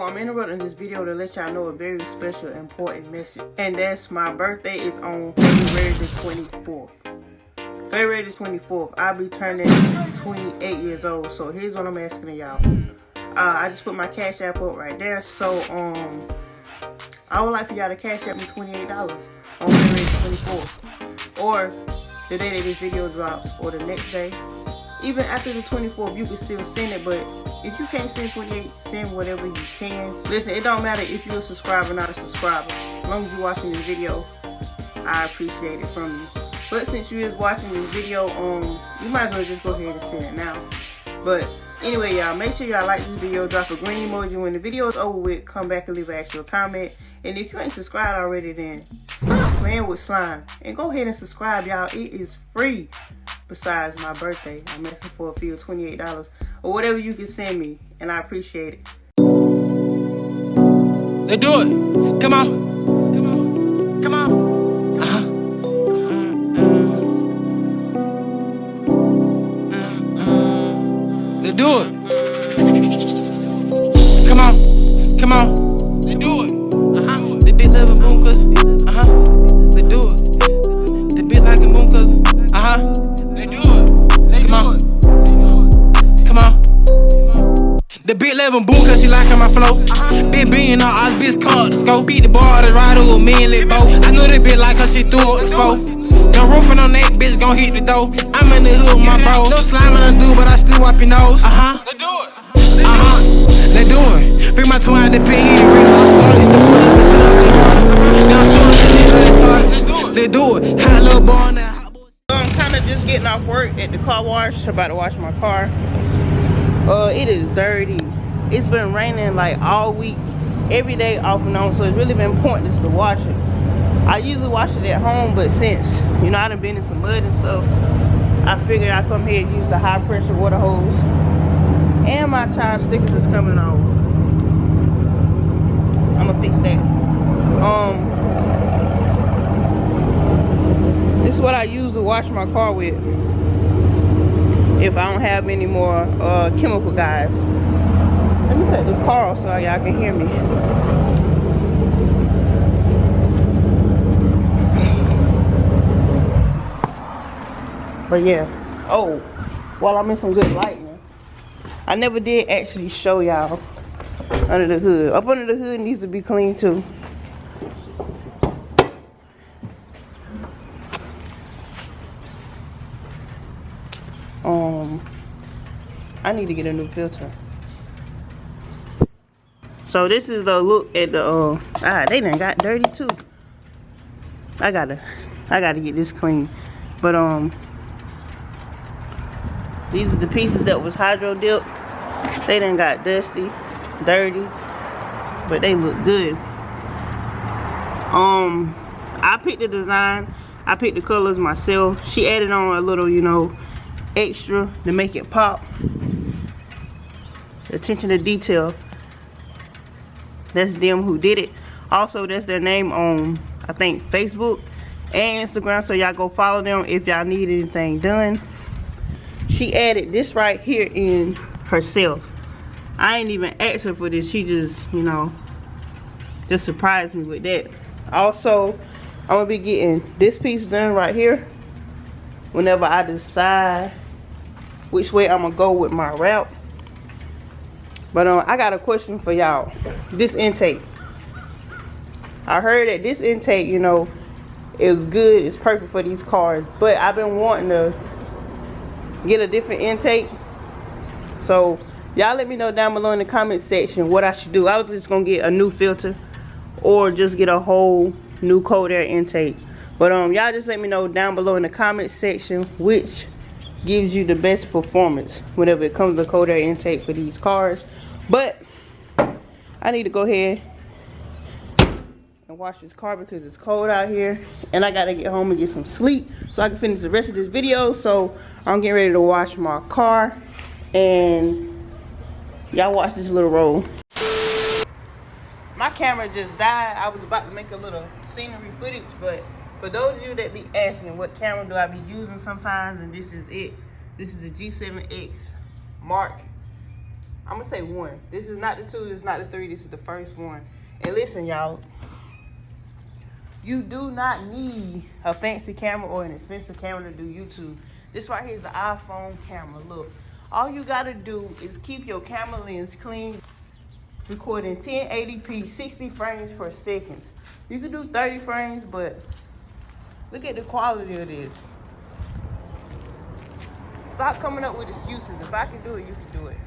I'm interrupting this video to let y'all know a very special, important message. And that's my birthday is on February the 24th. February the 24th, I'll be turning 28 years old. So here's what I'm asking of y'all. I just put my Cash App up right there. So I would like for y'all to Cash App me $28 on February the 24th. Or the day that this video drops, or the next day. Even after the 24th, you can still send it, but if you can't send 28, send whatever you can. Listen, it don't matter if you're a subscriber or not a subscriber. As long as you're watching this video, I appreciate it from you. But since you is watching this video, you might as well just go ahead and send it now. But anyway, y'all, make sure y'all like this video, drop a green emoji when the video is over with, come back and leave an actual comment. And if you ain't subscribed already, then stop playing with slime and go ahead and subscribe, y'all. It is free. Besides my birthday, I'm asking for a fee of $28 or whatever you can send me, and I appreciate it. Let's do it. Come on. Come on. Come on. Let's do it. Come on. Come on. Let's do it. The big living boomkas. Let's do it. The big like a boomkas. Let's do it. Come on. Come on. The big level boom cause she liking my flow. Been being on all bitch called the scope. Beat the ball to ride with me and let bow. I know that bitch like her, she threw up the foe. No roofing on that bitch gon' hit the dough. I'm in the hood with my bro. No slime on the dude, but I still wipe your nose. Let's do it. Let's do it. Bring my twin out the pin, he real lost stories. The pull up and shit up the water. Now show us the shit on the targets. Let's do it. Hot little boy now. I'm kind of just getting off work at the car wash, about to wash my car. It is dirty. It's been raining like all week, every day off and on, so it's really been pointless to wash it. I usually wash it at home, but since, you know, I done been in some mud and stuff, I figured I'd come here and use the high pressure water hose. And my tire stickers is coming off. I'm gonna fix that. This is what I use to wash my car with if I don't have any more chemical guys. Let me cut this car off so y'all can hear me. But yeah, while I'm in some good lighting, I never did actually show y'all under the hood. Up under the hood needs to be clean too. I need to get a new filter. So this is the look at the they done got dirty too. I gotta get this clean. But these are the pieces that was hydro dipped. They done got dusty, dirty, but they look good. I picked the design, I picked the colors myself. She added on a little, you know, extra to make it pop. Attention to detail. That's them who did it. Also, that's their name on, I think, Facebook and Instagram, so y'all go follow them if y'all need anything done. She added this right here in herself. I ain't even asked her for this. She just, you know, just surprised me with that. Also, I'm gonna be getting this piece done right here whenever I decide which way I'm gonna go with my route. But I got a question for y'all. This intake, I heard that this intake, you know, is good, it's perfect for these cars, but I've been wanting to get a different intake. So y'all let me know down below in the comment section what I should do. I was just gonna get a new filter or just get a whole new cold air intake. But y'all just let me know down below in the comment section which gives you the best performance whenever it comes to cold air intake for these cars. But I need to go ahead and wash this car because it's cold out here, and I gotta get home and get some sleep so I can finish the rest of this video. So I'm getting ready to wash my car, and y'all watch this little roll. My camera just died. I was about to make a little scenery footage, but for those of you that be asking what camera do I be using sometimes, and this is it. This is the G7X Mark I'm gonna say 1. This is not the 2, this is not the 3, this is the first one. And listen, y'all, you do not need a fancy camera or an expensive camera to do YouTube. This right here is the iPhone camera. Look, all you gotta do is keep your camera lens clean, recording 1080p, 60 frames per second. You can do 30 frames, but look at the quality of this. Stop coming up with excuses. If I can do it, you can do it.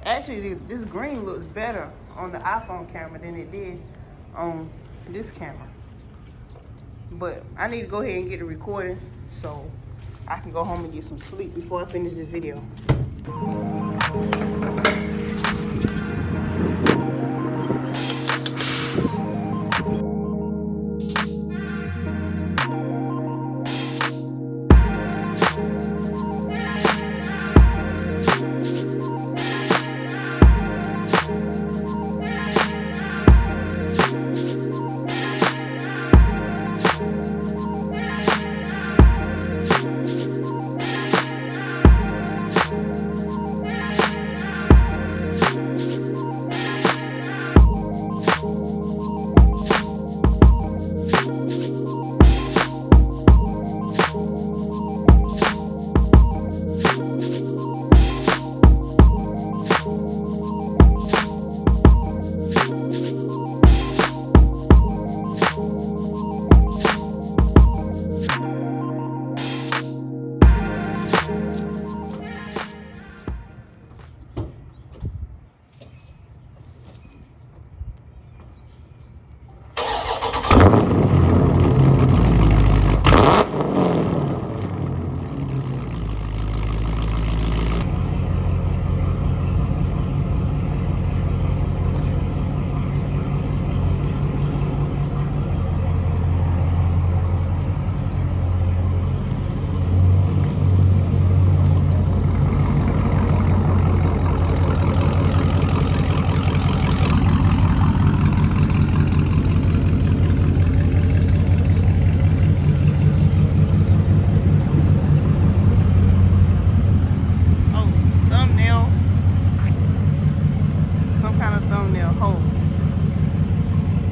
Actually, this green looks better on the iPhone camera than it did on this camera. But I need to go ahead and get the recording so I can go home and get some sleep before I finish this video.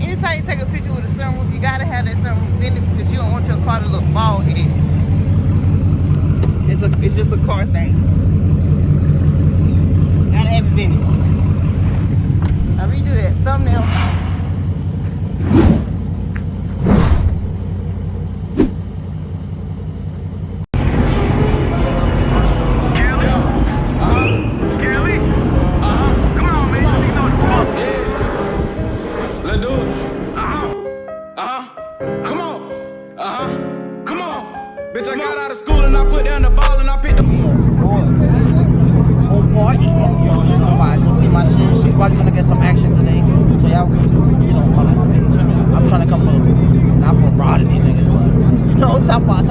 Anytime you take a picture with a sunroof, you gotta have that sunroof in it because you don't want your car to look bald headed. It's just a car thing. Gotta have it in it. Now redo that thumbnail. Bitch, I got out of school and I put down the ball and I picked the whole party. You see my shit. She's probably gonna get some action today. So y'all can, follow my page. I'm trying to come for not for broad or anything. No, top 5.